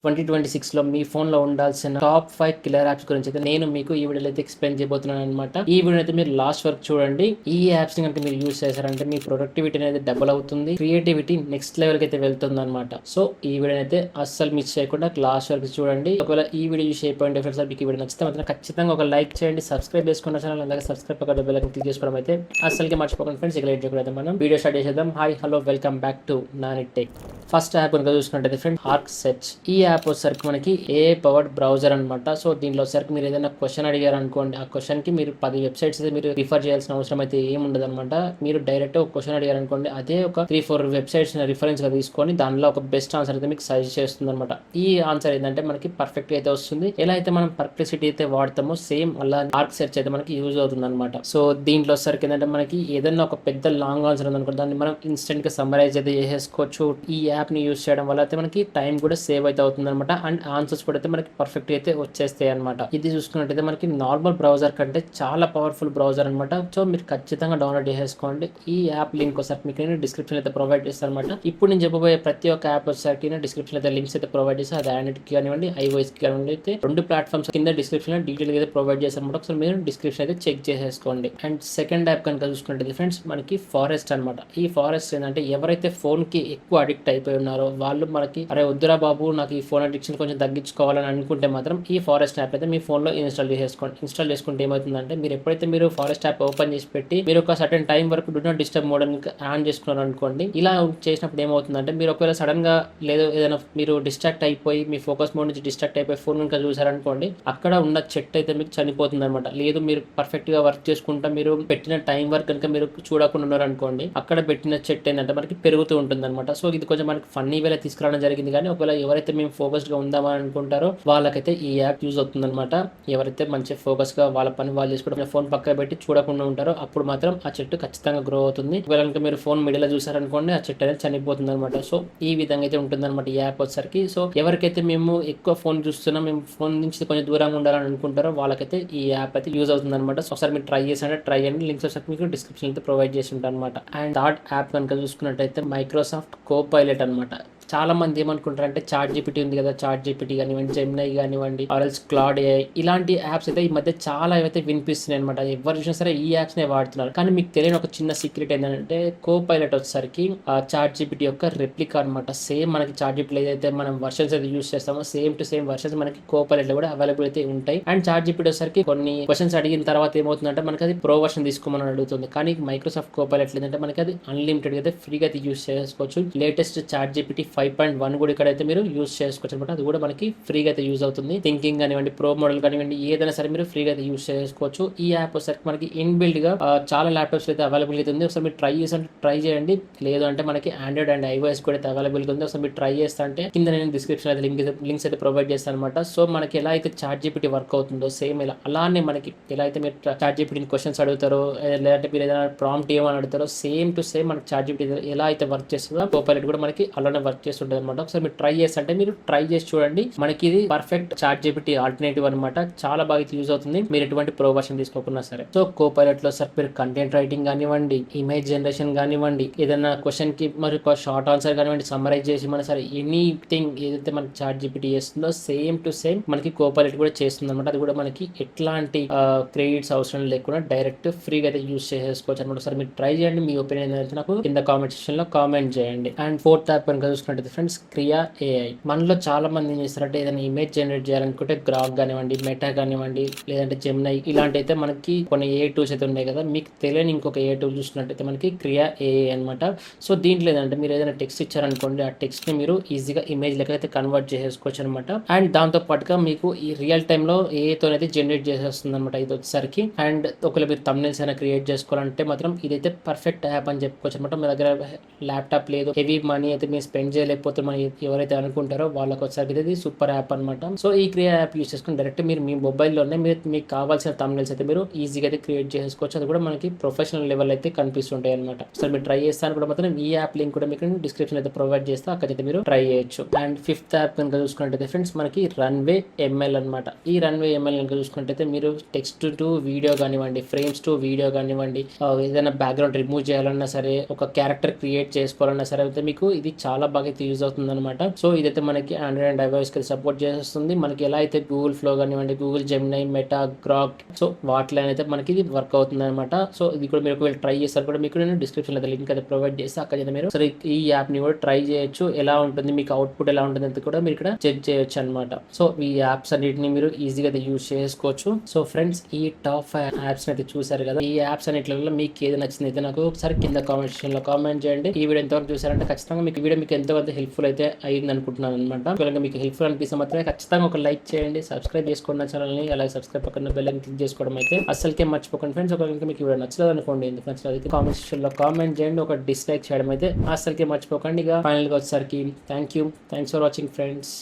2026లో మీ ఫోన్‌లో ఉండాల్సిన top 5 killer apps గురించి అయితే నేను మీకు ఈ వీడియోలో అయితే ఎక్స్‌ప్లెయిన్ చేయబోతున్నాను అనమాట. ఈ వీడియోని అయితే మీరు లాస్ట్ వరకు చూడండి. ఈ యాప్స్‌ని గనుక మీరు యూజ్ చేశారంటే మీ ప్రొడక్టివిటీ అనేది డబుల్ అవుతుంది. క్రియేటివిటీ నెక్స్ట్ లెవెల్‌కి అయితే వెళ్తుందన్నమాట. సో ఈ వీడియోని అయితే అస్సలు మిస్ చేయకుండా లాస్ట్ వరకు చూడండి. ఒకవేళ ఈ వీడియో చూసి అయిపోయింది ఫ్రెండ్స్, మీకు ఈ వీడియో నచ్చితే మాత్రం ఖచ్చితంగా ఒక లైక్ చేయండి, సబ్స్క్రైబ్ చేసుకున్న ఛానల్ అలాగే సబ్స్క్రైబ్ పక్కన బెల్ ఐకాన్ క్లిక్ చేసుకోవడం అయితే అస్సలకి మర్చిపోకండి ఫ్రెండ్స్. ఇక లేట్ చేయకూడదు, మనం వీడియో స్టార్ట్ చేసేద్దాం. Hi hello welcome back to Nani tech. First app కనుక చూసుకున్నట్టయితే ఫ్రెండ్ ఆర్క్ సెర్చ్. ఈ యాప్ వచ్చేసరికి మనకి ఏ పవర్డ్ బ్రౌజర్ అనమాట. సో దీనిలో వచ్చేసరికి మీరు ఏదైనా క్వశ్చన్ అడిగారు అనుకోండి, ఆ క్వశ్చన్ కి మీరు 10 వెబ్సైట్స్ అయితే మీరు రిఫర్ చేయాల్సిన అవసరం అయితే ఏముండదు అనమాట. మీరు డైరెక్ట్ ఒక క్వశ్చన్ అడిగారు అనుకోండి, అదే ఒక 3-4 వెబ్సైట్స్ రిఫరెన్స్ గా తీసుకొని దానిలో ఒక బెస్ట్ ఆన్సర్ అయితే మీకు సజెస్ట్ చేస్తుంది అనమాట. ఈ ఆన్సర్ ఏంటంటే మనకి పర్ఫెక్ట్ అయితే వస్తుంది. ఎలా అయితే మనం పర్ప్లెక్సిటీ అయితే వాడతామో సేమ్ అలా ఆర్క్ సెర్చ్ అయితే మనకి యూజ్ అవుతుంది అనమాట. సో దీంట్లో వచ్చేసరికి ఏంటంటే మనకి ఏదైనా ఒక పెద్ద లాంగ్ ఆన్సర్ ఉందనుకో, దాన్ని మనం ఇన్స్టెంట్ గా సమ్మరైజ్ అయితే చేసేసుకోవచ్చు. ఈ యాప్ ని యూజ్ చేయడం వల్ల అయితే మనకి టైం కూడా సేవ్ అయితే అవుతుంది అనమాట. అండ్ ఆన్సర్స్ కూడా అయితే మనకి పర్ఫెక్ట్ అయితే వచ్చేస్తాయి అనమాట. ఇది చూసుకున్నట్టయితే మనకి నార్మల్ బ్రౌజర్ కంటే చాలా పవర్ఫుల్ బ్రౌజర్ అనమాట. సో మీరు ఖచ్చితంగా డౌన్లోడ్ చేసేసుకోండి. ఈ యాప్ లింక్ ఒకసారి మీకు నేను డిస్క్రిప్షన్ అయితే ప్రొవైడ్ చేస్తాను అనమాట. ఇప్పుడు నేను చెప్పబోయే ప్రతి ఒక్క యాప్ వచ్చేసరికి డిస్క్రిప్షన్ అయితే లింక్స్ అయితే ప్రొవైడ్ చేసి, అది ఆండ్రాయిడ్ కి కానివ్వండి iOS కి కానివ్వండి అయితే రెండు ప్లాట్ఫామ్స్ కింద డిస్క్రిప్షన్ లో డీటెయిల్ అయితే ప్రొవైడ్ చేస్తాను అనమాట. ఒకసారి మీరు డిస్క్రిప్షన్ అయితే చెక్ చేసేసుకోండి. అండ్ సెకండ్ యాప్ కనుక చూసుకుంటే ఫ్రెండ్స్ మనకి ఫారెస్ట్ అనమాట. ఈ ఫారెస్ట్ ఏంటంటే ఎవరైతే ఫోన్ కి ఎక్కువ అడిక్ట్ అయిపోయి ఉన్నారో వాళ్ళు మనకి అరే వద్దురా బాబు నాకు ఈ ఫోన్ అడిక్షన్ కొంచెం తగ్గించుకోవాలని అనుకుంటే మాత్రం ఈ ఫారెస్ట్ యాప్ అయితే మీ ఫోన్ లో ఇన్స్టాల్ చేసేసుకోండి. ఇన్స్టాల్ చేసుకుంటే ఏమవుతుందంటే మీరు ఎప్పుడైతే మీరు ఫారెస్ట్ యాప్ ఓపెన్ చేసి పెట్టి మీరు ఒక సర్టెన్ టైం వరకు do not disturb mode on చేసుకున్నారు అనుకోండి, ఇలా చేసినప్పుడు ఏమవుతుందంటే మీరు ఒకవేళ సడన్ గా లేదు ఏదైనా మీరు డిస్ట్రాక్ట్ అయిపోయి మీ ఫోకస్ మోడ్ నుంచి డిస్ట్రాక్ట్ అయిపోయి ఫోన్ కనుక చూసారనుకోండి, అక్కడ ఉన్న చెట్టు అయితే మీకు చనిపోతుంది అనమాట. లేదు మీరు పర్ఫెక్ట్ గా వర్క్ చేసుకుంటా మీరు పెట్టిన టైం వరకు కనుక మీరు చూడకుండా ఉన్నారనుకోండి, అక్కడ పెట్టిన చెట్టు ఏంటంటే మనకి పెరుగుతూ ఉంటుంది అనమాట. సో ఇది కొంచెం మనకి ఫన్నీ వేలా తీసుకురావడం జరిగింది. కానీ ఒకవేళ ఎవరైతే మేము ఫోకస్డ్ గా ఉందామని అనుకుంటారో వాళ్ళకైతే ఈ యాప్ యూజ్ అవుతుంది అనమాట. ఎవరైతే మంచి ఫోకస్ గా వాళ్ళ పని వాళ్ళు చేసుకోవడం ఫోన్ పక్క పెట్టి చూడకుండా ఉంటారో అప్పుడు మాత్రం ఆ చెట్టు ఖచ్చితంగా గ్రో అవుతుంది. ఒకవేళ కనుక మీరు ఫోన్ మిడిల్ చూసారనుకోండి, ఆ చెట్టు అనేది చనిపోతుంది అనమాట. సో ఈ విధంగా అయితే ఉంటుంది అనమాట ఈ యాప్ వచ్చేసరికి. సో ఎవరికైతే మేము ఎక్కువ ఫోన్ చూస్తున్నాం, మేము ఫోన్ నుంచి కొంచెం దూరంగా ఉండాలని అనుకుంటారో వాళ్ళకైతే ఈ యాప్ అయితే యూజ్ అవుతుంది అనమాట. సో ఒకసారి మీరు ట్రై చేసి ట్రై చేయండి. లింక్స్ వచ్చేసరికి మీకు డిస్క్రిప్షన్ అయితే ప్రొవైడ్ చేసి ఉంటాను అనమాట. అండ్ థర్డ్ యాప్ కనుక చూసుకున్నట్టయితే మైక్రోసాఫ్ట్ కోపైలట్ అనమాట. చాలా మంది ఏమనుకుంటారంటే చాట్ జీపీటీ ఉంది కదా, చాట్ జీపీటీ కానివ్వండి, జెమినై కానివ్వండి, ఆర్ఎల్స్ క్లాడ్ AI ఇలాంటి యాప్స్ అయితే ఈ మధ్య చాలా అయితే వినిపిస్తున్నాయి అనమాట. ఎవరు చూసినా సరే ఈ యాప్స్ నే వాడుతున్నారు. కానీ మీకు తెలియని ఒక చిన్న సీక్రెట్ ఏంటంటే కో పైలట్ వచ్చేసరికి చాట్ జీపీటీ యొక్క రెప్లికా అనమాట. సేమ్ మనకి చాట్ జీపీటీ ఏదైతే మనం వర్షన్స్ అయితే యూస్ చేస్తామో సేమ్ టు సేమ్ వర్షన్స్ మనకి కో పైలట్ లో కూడా అవైలబుల్ అయితే ఉంటాయి. అండ్ చాట్ జీపీటీ వచ్చేసరికి కొన్ని క్వశ్చన్స్ అడిగిన తర్వాత ఏమవుతుందంటే మనకి అది ప్రో వర్షన్ తీసుకోమని అడుగుతుంది. కానీ మైక్రోసాఫ్ట్ కో పైలట్ ఏంటంటే మనకి అది అన్లిమిటెడ్ అయితే ఫ్రీగా అయితే యూస్ చేసుకోవచ్చు. లేటెస్ట్ చాట్ జీపీటీ 5.1 కూడా ఇక్కడైతే మీరు యూజ్ చేసుకోవచ్చు అనమాట. అది కూడా మనకి ఫ్రీగా అయితే యూజ్ అవుతుంది. థింకింగ్ కానివ్వండి, ప్రో మోడల్ కానివ్వండి, ఏదైనా సరే మీరు ఫ్రీగా అయితే యూజ్ చేసుకోవచ్చు. ఈ యాప్ వచ్చేసరికి మనకి ఇన్బిల్డ్ గా చాలా ల్యాప్టాప్స్ అయితే అవైలబుల్ అయితే ఉంది. ఒకసారి మీరు ట్రై చేయండి. లేదు అంటే మనకి ఆండ్రాయిడ్ అండ్ iOS కూడా అయితే అవైలబుల్ ఉంది. ఒకసారి మీరు ట్రై చేస్తా అంటే కింద నేను డిస్క్రిప్షన్ అయితే లింక్స్ అయితే ప్రొవైడ్ చేస్తాను అనమాట. సో మనకి ఎలా అయితే చాట్ జీపీటీ వర్క్ అవుతుందో సేమ్ ఇలా అలానే మనకి ఎలా అయితే మీరు చాట్ జీపీటీ క్వశ్చన్స్ అడుగుతారో లేదంటే మీరు ఏదైనా ప్రాంప్ట్ ఏమని అడుగుతారో సేమ్ టు సేమ్ మనకి చాట్ జీపీటీ ఎలా అయితే వర్క్ చేస్తుందో కోపైలట్ కూడా మనకి అలానే వర్క్ చేస్తుంటుంది అనమాట. ఒకసారి మీరు ట్రై చేస్తే మీరు ట్రై చేసి చూడండి. మనకి ఇది పర్ఫెక్ట్ చాట్ జీపీటీ ఆల్టర్నేటివ్ అనమాట. చాలా బాగా యూజ్ అవుతుంది మీరు ఎటువంటి ప్రో వర్షన్ తీసుకోకుండా సరే. సో కోపైలట్ లో సార్ మీరు కంటెంట్ రైటింగ్ కానివ్వండి, ఇమేజ్ జనరేషన్ కానివ్వండి, ఏదైనా క్వశ్చన్ కి మరి షార్ట్ ఆన్సర్ కానివ్వండి, సమ్మరైజ్ చేసి మన సరే ఎనీథింగ్ ఏదైతే మనకి చాట్ జీపీటీ చేస్తుందో సేమ్ టు సేమ్ మనకి కోపైలట్ కూడా చేస్తుంది అనమాట. అది కూడా మనకి ఎట్లాంటి క్రెడిట్స్ అవసరం లేకుండా డైరెక్ట్ ఫ్రీగా అయితే యూజ్ చేసేసుకోవచ్చు అనమాట. సరే మీరు ట్రై చేయండి. మీ ఒపీనియన్ అయితే నాకు కింద కామెంట్ సెక్షన్ లో కామెంట్ చేయండి. అండ్ ఫోర్త్ యాప్ కనుక చూసుకున్నట్టు ఫ్రెండ్స్ క్రియా AI. మనలో చాలా మంది ఏం చేస్తారంటే ఏదైనా ఇమేజ్ జనరేట్ చేయాలనుకుంటే గ్రాక్ కానివ్వండి, మెటా కానివ్వండి, లేదంటే జెమినై ఇలాంటి అయితే మనకి కొన్ని AI టూల్స్ అయితే ఉన్నాయి కదా. మీకు తెలియని ఇంకొక AI టూల్ చూసినట్టయితే మనకి క్రియా AI అనమాట. సో దీంట్లో ఏంటంటే మీరు ఏదైనా టెక్స్ట్ ఇచ్చారనుకోండి, ఆ టెక్స్ట్ ని మీరు ఈజీగా ఇమేజ్ లెక్క అయితే కన్వర్ట్ చేసేసుకోవచ్చు అనమాట. అండ్ దాంతో పాటుగా మీకు ఈ రియల్ టైమ్ లో AI తోనైతే జనరేట్ చేసేస్తుంది అనమాట ఇది వచ్చేసరికి. అండ్ ఒకవేళ మీరు థంబ్నెయిల్స్ అయినా క్రియేట్ చేసుకోవాలంటే మాత్రం ఇదైతే పర్ఫెక్ట్ యాప్ అని చెప్పుకోవచ్చు అనమాట. మీ దగ్గర ల్యాప్టాప్ లేదు, హెవీ మనీ అయితే మీరు స్పెండ్ చేయలేకపోతే మన ఎవరైతే అనుకుంటారో వాళ్ళకి వచ్చేసరికి ఇది సూపర్ యాప్ అనమాట. సో ఈ క్రియా యాప్ యూస్ చేసుకుని డైరెక్ట్ మీరు మీ మొబైల్లోనే మీకు కావాల్సిన థంబ్నెయిల్స్ అయితే మీరు ఈజీగా అయితే క్రియేట్ చేసుకోవచ్చు. అది కూడా మనకి ప్రొఫెషనల్ లెవెల్ అయితే కనిపిస్తుంటాయి అనమాట. సో మీరు ట్రై చేస్తాను కూడా మాత్రం ఈ యాప్ లింక్ కూడా మీకు డిస్క్రిప్షన్ అయితే ప్రొవైడ్ చేస్తే అక్కడైతే మీరు ట్రై చేయొచ్చు. అండ్ ఫిఫ్త్ యాప్ కనుక చూసుకున్నట్టయితే ఫ్రెండ్స్ మనకి రన్వే ML అనమాట. ఈ రన్వే ML కనుక చూసుకున్నట్టయితే మీరు టెక్స్ట్ టు వీడియో కానివ్వండి, ఫ్రేమ్స్ టు వీడియో కానివ్వండి, ఏదైనా బ్యాక్గ్రౌండ్ రిమూవ్ చేయాలన్నా సరే, ఒక క్యారెక్టర్ క్రియేట్ చేసుకోవాలన్నా సరే అయితే మీకు ఇది చాలా బాగా అయితే యూజ్ అవుతుంది అనమాట. సో ఇదైతే మనకి ఆండ్రాయిడ్ అండ్ ఐఓఎస్ కి సపోర్ట్ చేస్తుంది. మనకి ఎలా అయితే గూగుల్ ఫ్లో కానివ్వండి, Google Gemini, meta, Grok, so వాటిలో అయితే మనకి ఇది వర్క్ అవుతుంది అనమాట. సో ఇది కూడా మీరు ఒకవేళ ట్రై చేస్తారు కూడా మీకు నేను డిస్క్రిప్షన్ లో లింక్ అయితే ప్రొవైడ్ చేస్తే అక్కడ మీరు సరే ఈ యాప్ ని కూడా ట్రై చేయొచ్చు. ఎలా ఉంటుంది మీకు అవుట్పుట్ ఎలా ఉంటుంది అంతా కూడా మీరు ఇక్కడ చెక్ చేయొచ్చు అనమాట. సో ఈ యాప్స్ అన్నిటిని మీరు ఈజీగా యూజ్ చేసుకోవచ్చు. సో ఫ్రెండ్స్, ఈ టాప్ 5 యాప్స్ అయితే చూసారు కదా. ఈ యాప్స్ అన్నిటిలో మీకు ఏది నచ్చింది అయితే నాకు ఒకసారి కింద కామెంట్ సెక్షన్ లో కామెంట్ చేయండి. ఈ వీడియో ఎంతవరకు చూసారంటే ఖచ్చితంగా మీకు వీడియో మీకు ఎంతో కొంత హెల్ప్ఫుల్ అయితే అయింది అనుకుంటున్నాను అనమాట. ఒకవేళ మీకు హెల్ప్ఫుల్ అనిపిస్తే మాత్రమే ఖచ్చితంగా ఒక లైక్ చేయండి, సబ్స్క్రైబ్ చేసుకోండి ఛానల్ ని. అలాగే సబ్స్క్రైబ్ పక్కన బెల్ ఐకాన్ క్లిక్ చేసుకోవడం అయితే అసలుకే మర్చిపోకండి ఫ్రెండ్స్. ఒకవేళ మీకు వీడియో నచ్చలేదు అనుకోండి, ఎందుకు నచ్చలేదు కామెంట్ సెక్షన్ లో కామెంట్ చేయండి. ఒక డిస్లైక్ చేయడం అయితే అసలుకే మర్చిపోకండి. ఇక ఫైనల్ గా వచ్చేసరికి థ్యాంక్స్ ఫర్ వాచింగ్ ఫ్రెండ్స్.